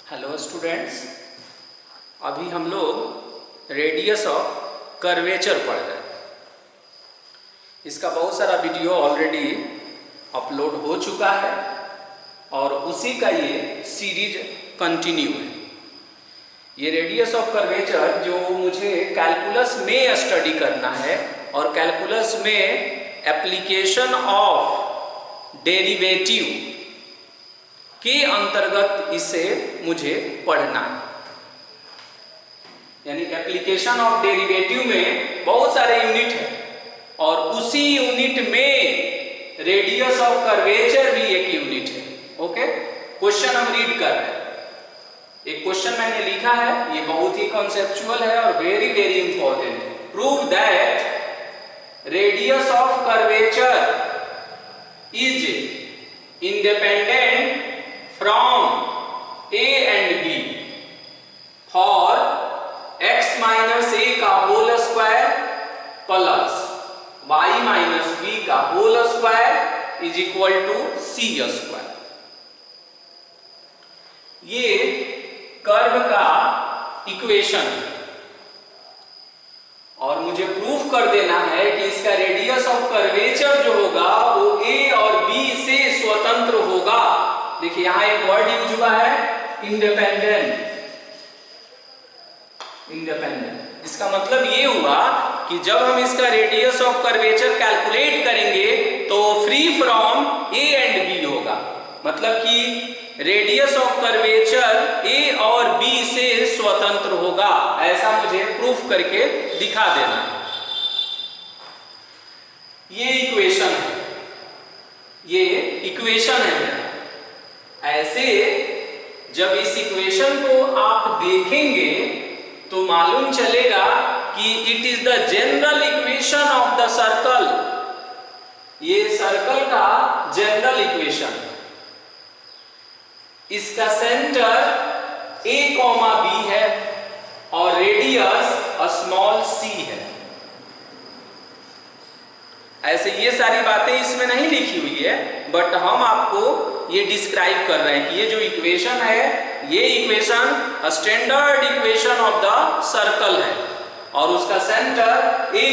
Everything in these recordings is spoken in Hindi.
हेलो स्टूडेंट्स, अभी हम लोग रेडियस ऑफ कर्वेचर पढ़ रहे हैं। इसका बहुत सारा वीडियो ऑलरेडी अपलोड हो चुका है और उसी का ये सीरीज कंटिन्यू है। ये रेडियस ऑफ कर्वेचर जो मुझे कैलकुलस में स्टडी करना है और कैलकुलस में एप्लीकेशन ऑफ डेरिवेटिव के अंतर्गत इसे मुझे पढ़ना है। यानी एप्लीकेशन ऑफ डेरिवेटिव में बहुत सारे यूनिट है और उसी यूनिट में रेडियस ऑफ कर्वेचर भी एक यूनिट है। ओके, क्वेश्चन हम रीड कर रहे हैं। एक क्वेश्चन मैंने लिखा है, ये बहुत ही कॉन्सेप्चुअल है और वेरी वेरी इंपॉर्टेंट है। Prove that radius of curvature is independent from A and B for x minus a का whole square plus y minus b का whole square is equal to c square. ये कर्व का इक्वेशन है और मुझे प्रूफ कर देना है कि इसका रेडियस ऑफ कर्वेचर जो होगा वो a और b से स्वतंत्र होगा। देखिए यहां एक वर्ड यूज हुआ है, इंडिपेंडेंट। इंडिपेंडेंट इसका मतलब ये हुआ कि जब हम इसका रेडियस ऑफ कर्वेचर कैलकुलेट करेंगे तो free from A and B होगा। मतलब कि रेडियस ऑफ कर्वेचर ए और बी से स्वतंत्र होगा। ऐसा मुझे प्रूफ करके दिखा देना है। ये इक्वेशन है, ये इक्वेशन है मेरा। ऐसे जब इस इक्वेशन को आप देखेंगे तो मालूम चलेगा कि it is the general equation of the circle. ये सर्कल का जनरल इक्वेशन। इसका सेंटर a, b है और रेडियस स्मॉल c है। ऐसे ये सारी बातें इसमें नहीं लिखी हुई है, बट हम आपको ये डिस्क्राइब कर रहे हैं कि ये जो इक्वेशन है, ये equation standard equation of the circle है और उसका सेंटर a,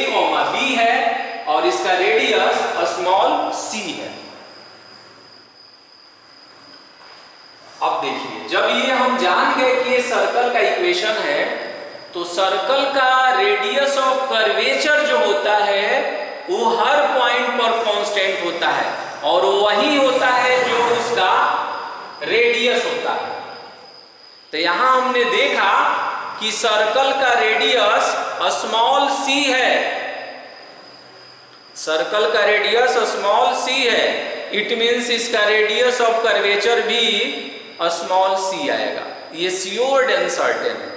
b है और इसका रेडियस स्मॉल c है। अब देखिए, जब ये हम जान गए कि ये सर्कल का इक्वेशन है तो सर्कल का रेडियस ऑफ कर्वेचर जो होता है वो हर पॉइंट पर कांस्टेंट होता है और वही होता है जो उसका रेडियस होता है। तो यहां हमने देखा कि सर्कल का रेडियस स्मॉल c है। सर्कल का रेडियस स्मॉल c है। इट मींस इसका रेडियस ऑफ कर्वेचर भी स्मॉल c आएगा। ये श्योर एंड सर्टेन है।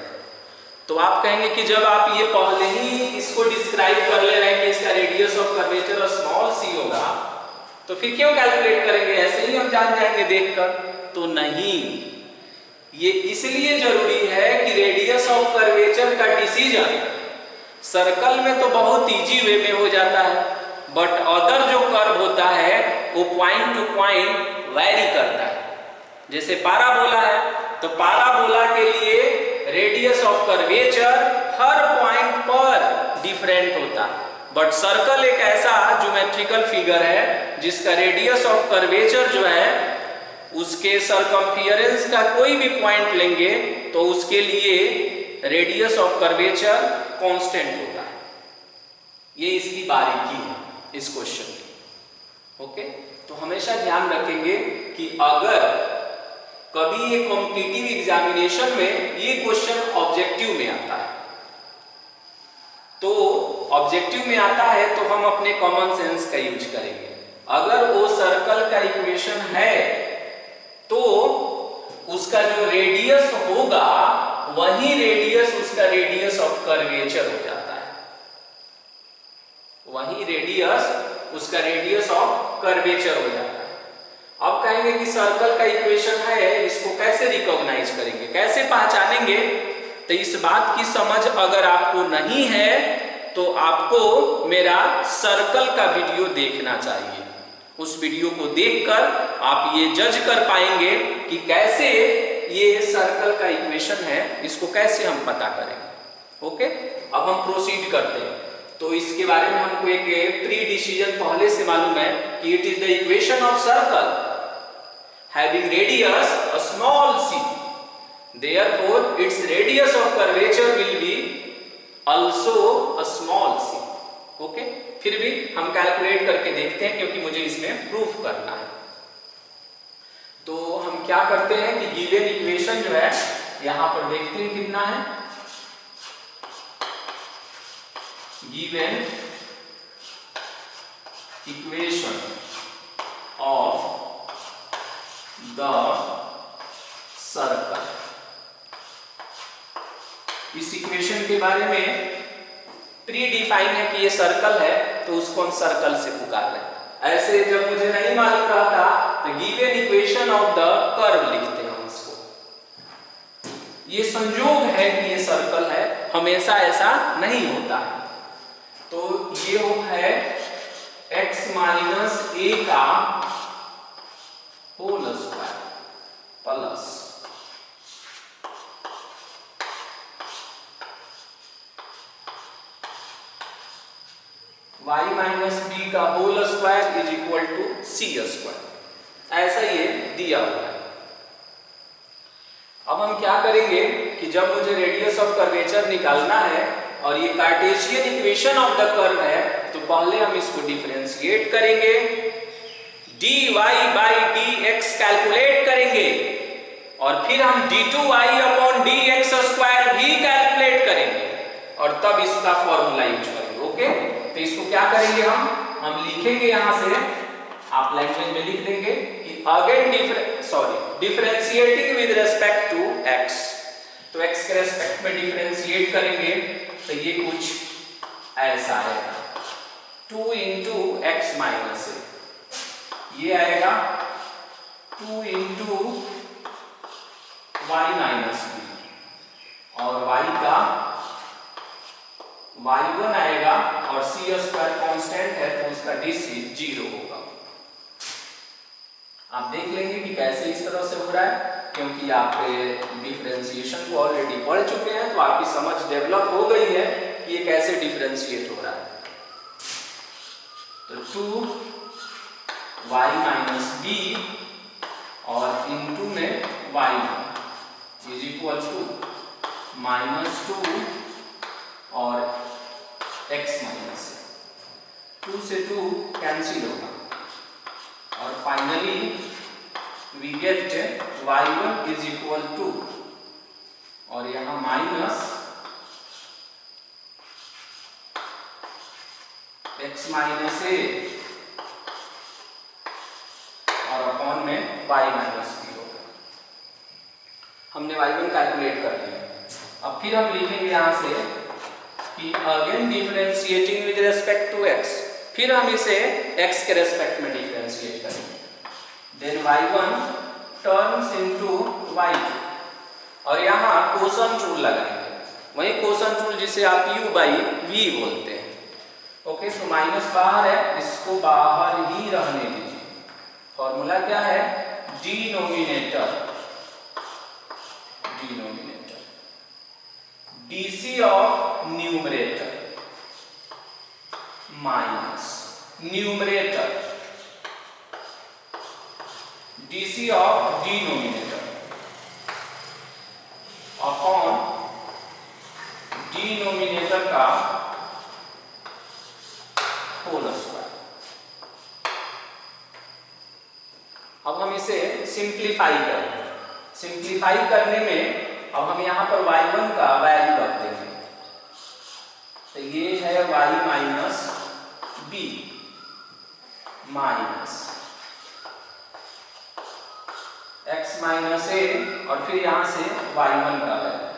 तो आप कहेंगे कि जब आप ये पहले ही इसको डिस्क्राइब कर ले रहे हैं कि इसका radius of curvature small c होगा तो फिर क्यों कैलकुलेट करेंगे? ऐसे ही हम जान जाएंगे देखकर। तो नहीं, ये इसलिए जरूरी है कि रेडियस ऑफ कर्वेचर का डिसीजन सर्कल में तो बहुत इजी वे में हो जाता है, बट अदर जो कर्व होता है वो पॉइंट टू पॉइंट वैरी करता है। जैसे पैराबोला है तो पैराबोला के लिए radius of curvature her point पर डिफरेंट होता है, बट सर्कल एक ऐसा ज्योमेट्रिकल फिगर है जिसका रेडियस ऑफ कर्वेचर जो है उसके सरकमफियरेंस का कोई भी पॉइंट लेंगे तो उसके लिए रेडियस ऑफ कर्वेचर कांस्टेंट होता है। ये इसकी बारीकी है इस क्वेश्चन की। ओके, तो हमेशा ध्यान रखेंगे कि अगर कभी ये कॉम्पिटिटिव एग्जामिनेशन में ये क्वेश्चन ऑब्जेक्टिव में आता है तो ऑब्जेक्टिव में आता है तो हम अपने कॉमन सेंस का यूज करेंगे। अगर वो सर्कल का इक्वेशन है तो उसका जो रेडियस होगा वही रेडियस उसका रेडियस ऑफ कर्वेचर हो जाता है। वही रेडियस उसका रेडियस ऑफ कर्वेचर हो जाता है। अब कहेंगे कि सर्कल का इक्वेशन है, इसको कैसे रिकॉग्नाइज करेंगे, कैसे पहचानेंगे? तो इस बात की समझ अगर आपको नहीं है तो आपको मेरा सर्कल का वीडियो देखना चाहिए। उस वीडियो को देखकर आप ये जज कर पाएंगे कि कैसे ये सर्कल का इक्वेशन है, इसको कैसे हम पता करेंगे। ओके, अब हम प्रोसीड करते हैं। तो इसके बारे में हमको एक प्री डिसीजन पहले से मालूम है कि it is the equation of circle having radius a small c, therefore its radius of curvature will be also a small c. Okay, फिर भी हम कैलकुलेट करके देखते हैं क्योंकि मुझे इसमें प्रूफ करना है। तो हम क्या करते हैं कि गिवन इक्वेशन जो है यहां पर देखते हैं कितना है। Given equation of the circle, इस इक्वेशन के बारे में प्री डिफाइन है कि ये सर्कल है तो उसको हम सर्कल से पुकार रहे हैं। ऐसे जब मुझे नहीं मालूम रहता तो given equation of the curve लिखते हैं हम इसको। ये संयोग है कि ये सर्कल है, हमेशा ऐसा नहीं होता है। तो ये है x माइनस a का whole square plus y minus b का whole square is equal to c square. ऐसा ये दिया हुआ है। अब हम क्या करेंगे कि जब मुझे रेडियस ऑफ कर्वेचर निकालना है और ये Cartesian equation of the curve है तो पहले हम इसको डिफरेंशिएट करेंगे, dy बाई dx कैलकुलेट करेंगे और फिर हम d2y अपॉन dx स्क्वायर भी कैलकुलेट करेंगे और तब इसका फॉर्मूला यूज करेंगे। ओके, तो इसको क्या करेंगे हम लिखेंगे यहां से, आप लैंग्वेज में लिख देंगे कि again differentiating with respect to x, तो x के रेस्पेक्ट में डिफरेंशिएट करेंगे तो ये कुछ ऐसा आएगा 2 इंटू एक्स माइनस ए, ये आएगा 2 इंटू वाई माइनस बी और y का y1 आएगा और c स्क्वायर कांस्टेंट है तो उसका dc 0 होगा। आप देख लेंगे कि कैसे इस तरह से हो रहा है, क्योंकि आप डिफरेंशिएशन को ऑलरेडी पढ़ चुके हैं तो आपकी समझ डेवलप हो गई है कि ये कैसे डिफरेंशिएट हो रहा है। तो 2y माइनस बी और इनटू में y इज इक्वल टू -2 और x माइनस 2 से 2 कैंसिल होगा और finally we get y1 is equal to और यहां माइनस x माइनस ए और अपॉन में y माइनस बी होगा। हमने y1 कैलकुलेट कर लिया। अब फिर हम लिखेंगे यहां से कि again differentiating with respect to x, फिर हम इसे x के रेस्पेक्ट में डिफरेंशिएट करेंगे, then y1 turns into y2 और यहाँ कोसन रूल लगाएंगे, वही कोसन रूल जिसे आप u बाई v बोलते हैं। ओके, तो माइनस बाहर है, इसको बाहर ही रहने दीजिए। फॉर्मूला क्या है, denominator dc of numerator minus numerator dc of denominator upon denominator का होल स्क्वायर। अब हम इसे सिंप्लीफाई करेंगे। सिंप्लीफाई करने में अब हम यहां पर y1 का वैल्यू रख देंगे, तो ये है y minus B minus x minus A और फिर यहां से y1 का वैल्यू,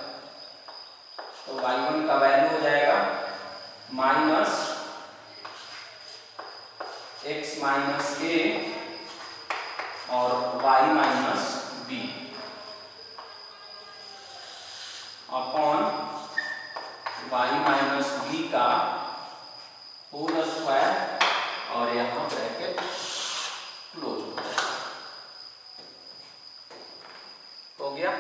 तो y1 का वैल्यू हो जाएगा माइनस x माइनस ए और y minus B upon y minus B का होल स्क्वायर और यहां ब्रैकेट क्लोज हो गया।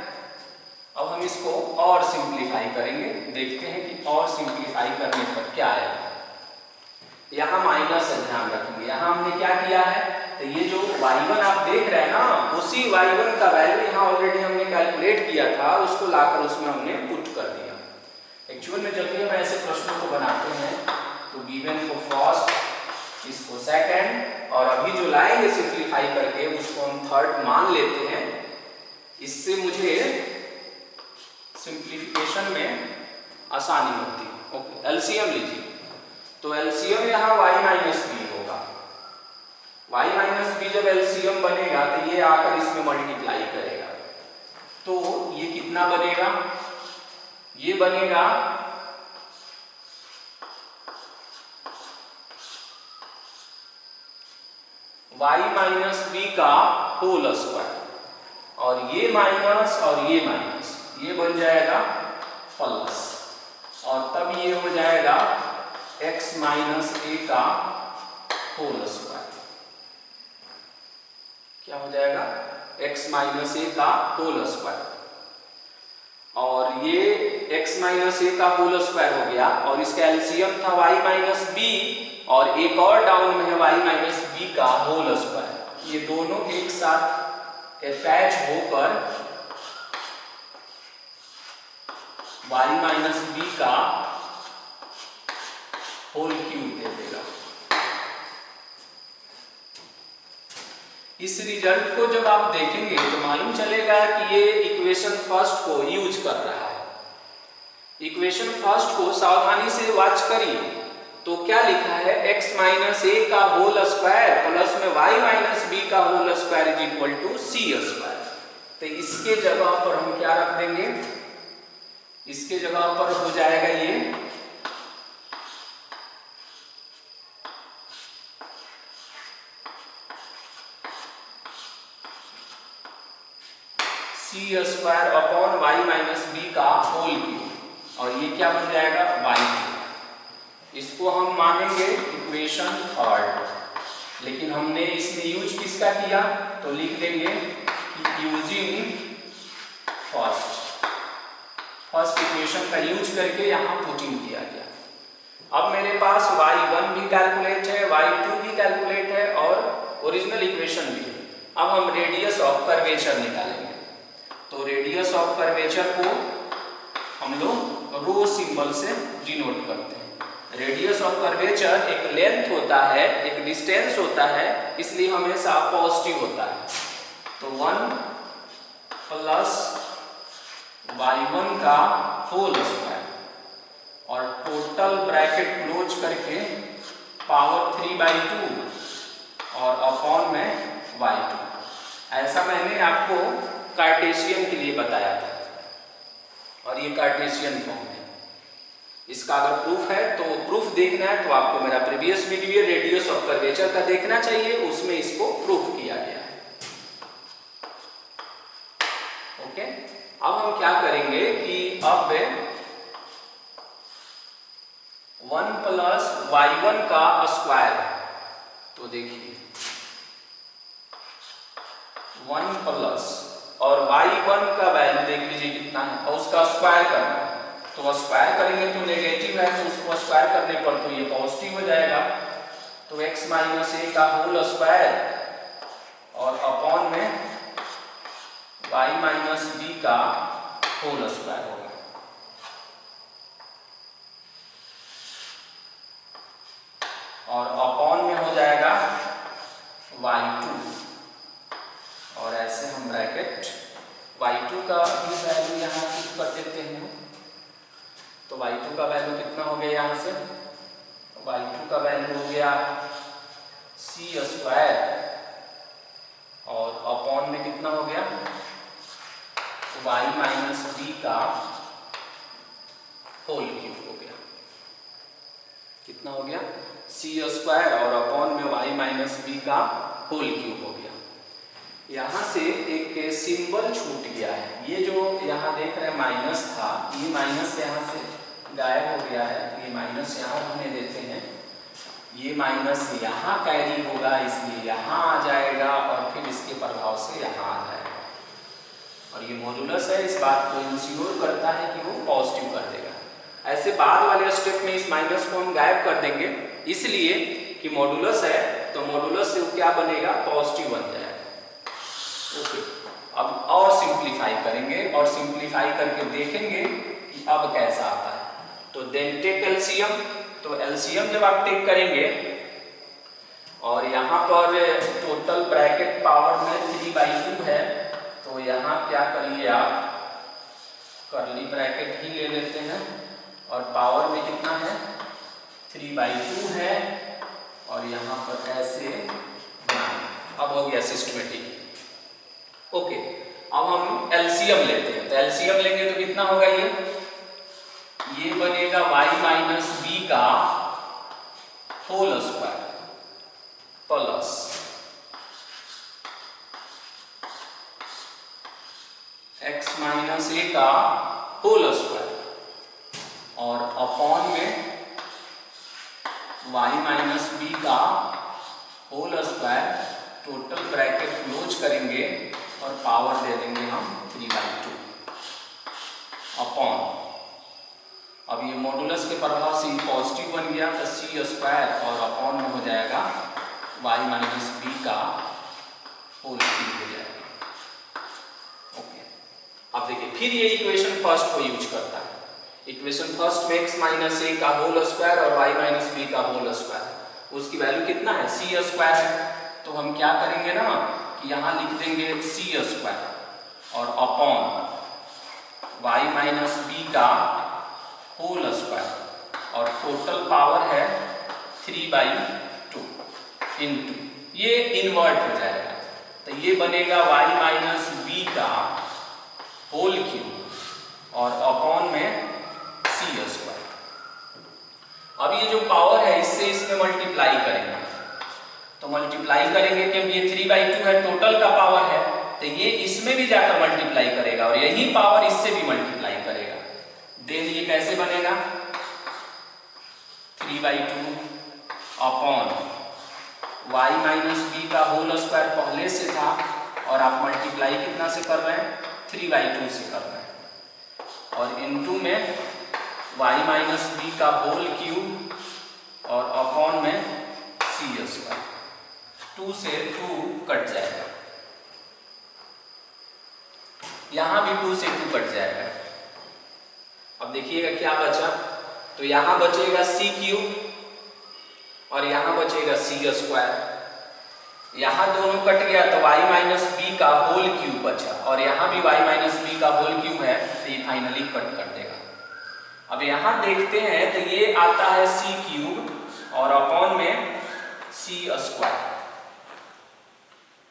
इसको और सिंप्लीफाई करेंगे, देखते हैं कि और सिंप्लीफाई करने पर क्या आएगा। यहाँ माइनस है, ध्यान रखेंगे। यहाँ हमने क्या किया है, तो ये जो y1 आप देख रहे हैं ना, उसी y1 का वैल्यू यहाँ ऑलरेडी हमने कैलकुलेट किया था, उसको लाकर उसमें हमने पुट कर दिया। एक्चुअल में जब भी हम ऐसे प्रश्नों को बनाते हैं तो गिवन को फर्स्ट, इसको सेकंड, और अभी जो लाएंगे सिंप्लीफाई करके उसको हम थर्ड मान लेते हैं। इससे मुझे सिंप्लीफिकेशन में आसानी होती है। ओके, एलसीएम लीजिए। तो एलसीएम यहाँ y माइनस बी होगा। y माइनस बी जब एलसीएम बनेगा तो ये आकर इसमें मल्टीप्लाई करेगा, तो ये कितना बनेगा, ये बनेगा y माइनस बी का होल स्क्वायर, और ये माइनस और ये माइनस, ये बन जाएगा प्लस, और तब ये हो जाएगा x माइनस ए का होल स्क्वायर। क्या हो जाएगा, x माइनस ए का होल स्क्वायर, और ये x माइनस ए का होल स्क्वायर हो गया, और इसका एलसीएम था y माइनस बी, और एक और डाउन में है y माइनस बी का होल स्क्वायर। ये दोनों एक साथ अटैच होकर y माइनस बी का होल क्यूब दे देगा। इस रिजल्ट को जब आप देखेंगे तो मालूम चलेगा कि ये इक्वेशन फर्स्ट को यूज कर रहा है। इक्वेशन फर्स्ट को सावधानी से वॉच करिए, तो क्या लिखा है, x माइनस ए का होल स्क्वायर प्लस में y माइनस बी का whole square is equal to C square. तो इसके जगह पर हम क्या रख देंगे, इसके जगह पर हो जाएगा ये C square upon y minus B का होल क्यूब, और ये क्या बन जाएगा, y। इसको हम मानेंगे इक्वेशन थर्ड, लेकिन हमने इसमें यूज किसका किया, तो लिख देंगे कि यूजिंग फर्स्ट इक्वेशन का यूज करके यहाँ पुटिंग किया गया। अब मेरे पास y1 भी कैलकुलेट है, y2 भी कैलकुलेट है, और ओरिजिनल इक्वेशन भी है। अब हम रेडियस ऑफ कर्वेचर निकालेंगे। तो रेडियस ऑफ कर्वेचर को हम लोग रो सिंबल से डिनोट करते हैं। रेडियस ऑफ कर्वेचर एक लेंथ होता है, एक डिस्टेंस होता है, इसलिए हमेशा पॉजिटिव होता है। तो 1 प्लस y1 का होल स्क्वायर, और टोटल ब्रैकेट क्लोज करके पावर 3/2 और अपॉन में y2। ऐसा मैंने आपको कार्टेशियन के लिए बताया था, और ये कार्टेशियन फॉर्म है। इसका अगर प्रूफ है तो प्रूफ देखना है तो आपको मेरा previous video radius of curvature का देखना चाहिए, उसमें इसको प्रूफ किया गया है। ओके, अब हम क्या करेंगे कि अब 1 प्लस y1 का स्क्वायर, तो देखिए 1 प्लस और y1 का वैल्यू देख लीजिए कितना है, और उसका स्क्वायर करना है। तो स्क्वायर करेंगे तो नेगेटिव है, तो उसको स्क्वायर करने पर तो ये पॉजिटिव हो जाएगा। तो x माइनस ए का होल स्क्वायर और अपॉन में y माइनस बी का होल स्क्वायर होगा। और अपॉन में हो जाएगा y2, और ऐसे हम ब्रैकेट y2 का भी वैल्यू यहाँ पुट कर देते हैं। तो y2 का वैल्यू कितना हो गया, यहाँ से y2 का वैल्यू हो गया सी स्क्वायर, और अपॉन में कितना हो गया, y माइनस बी का होल क्यूब हो गया। कितना हो गया, सी स्क्वायर और अपॉन में y माइनस बी का होल क्यूब हो गया। यहाँ से एक सिंबल छूट गया है, ये जो यहाँ देख रहे हैं माइनस था, ये माइनस यहाँ से गायब हो गया है। ये माइनस यहाँ होने देते हैं, ये माइनस यहाँ कैरी होगा, इसलिए यहाँ आ जाएगा, और फिर इसके प्रभाव से यहाँ आ जाएगा। और ये मॉडुलस है, इस बात को इंश्योर करता है कि वो पॉजिटिव कर देगा। ऐसे बाद वाले स्टेप में इस माइनस को हम गायब कर देंगे, इसलिए कि मॉडुलस है तो मॉडुलस से क्या बनेगा, पॉजिटिव बन जाएगा। ओके, अब और सिंप्लीफाई करेंगे और सिंप्लीफाई करके देखेंगे कि अब कैसा आता है। तो देन टेक एलसीएम, तो एलसीएम जब आप टेक करेंगे और यहाँ पर टोटल ब्रैकेट पावर में 3/2 है, तो यहाँ क्या करिए आप कर्ली ब्रैकेट ही ले लेते हैं और पावर में कितना है 3/2 है और यहाँ पर ऐसे 9। अब हो गया सिस्टमेटिक। ओके, अब हम एलसीएम लेते हैं, तो एलसीएम लेंगे तो कितना होगा, ये बनेगा y माइनस बी का whole square plus x minus A का होल स्क्वायर और अपॉन में y माइनस बी का whole square, total bracket close करेंगे और पावर दे देंगे हम 3/2 अपॉन, अब ये मॉडुलस के प्रभाव से पॉजिटिव बन गया तो सी स्क्वायर और अपॉन में हो जाएगा y माइनस बी का होल क्यूब हो जाएगा। ओके, अब देखिए फिर ये इक्वेशन फर्स्ट को यूज करता है। इक्वेशन फर्स्ट में x माइनस ए का होल स्क्वायर और y माइनस बी का होल स्क्वायर, उसकी वैल्यू कितना है, सी स्क्वायर है। तो हम क्या करेंगे ना कि यहाँ लिख देंगे सी स्क्वायर और अपॉन y माइनस बी का होल स्क्वायर और टोटल पावर है 3/2 इंटू, ये इन्वर्ट हो जाएगा तो ये बनेगा y माइनस बी का होल क्यूब और अपॉन में सी स्क्वायर। अब ये जो पावर है इससे इसमें मल्टीप्लाई करेंगे, तो मल्टीप्लाई करेंगे कि ये 3/2 है, टोटल का पावर है, तो ये इसमें भी जाकर मल्टीप्लाई करेगा और यही पावर इससे भी मल्टीप्लाई करेगा। देन ये कैसे बनेगा 3/2 अपॉन y माइनस बी का होल स्क्वायर पहले से था और आप मल्टीप्लाई कितना से कर रहे हैं 3/2 से कर रहे हैं और इनटू में y माइनस बी का होल क्यूब और अपॉन में सी स्क्वायर, 2 से 2 कट जाएगा, यहां भी 2 से 2 कट जाएगा। अब देखिएगा क्या बचा, तो यहां बचेगा सी क्यूब और यहां बचेगा सी स्क्वायर, यहां दोनों कट गया तो y माइनस बी का होल क्यूब बचा और यहां भी y माइनस बी का होल क्यूब है तो ये फाइनली कट कर देगा। अब यहां देखते हैं तो ये आता है सी क्यूब और अपॉन में सी स्क्वायर,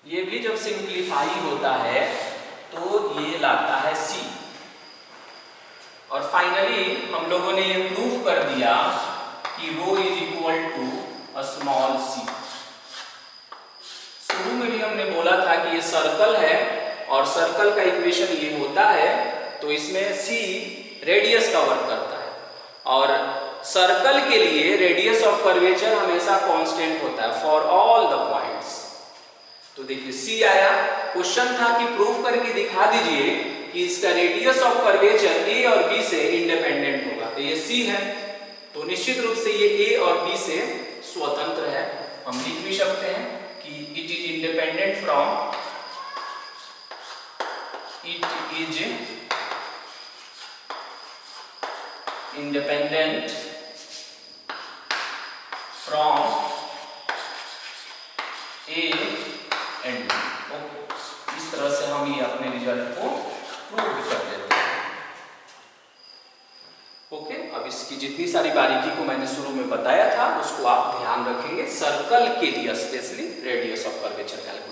ये भी जब सिंप्लीफाई होता है तो ये लाता है सी और फाइनली हम लोगों ने ये प्रूव कर दिया कि रो is equal to small C. शुरू में भी हमने बोला था कि ये सर्कल है और सर्कल का इक्वेशन ये होता है, तो इसमें सी रेडियस का वर्क करता है और सर्कल के लिए रेडियस ऑफ कर्वेचर हमेशा कांस्टेंट होता है फॉर ऑल द पॉइंट्स। तो देखिए सी आया, क्वेश्चन था कि प्रूफ करके दिखा दीजिए कि इसका रेडियस ऑफ कर्वेचर ए और बी से इंडिपेंडेंट होगा, तो ये सी है, तो निश्चित रूप से ये ए और बी से स्वतंत्र है। हम लिख भी सकते हैं कि it is independent from, it is independent from A and B. Okay, इस तरह से हम ये अपने रिजल्ट को प्रूव कर देते हैं। ओके, अब इसकी जितनी सारी बारीकी को मैंने शुरू में बताया था उसको आप ध्यान रखेंगे सर्कल के लिए, specially radius of curvature calculate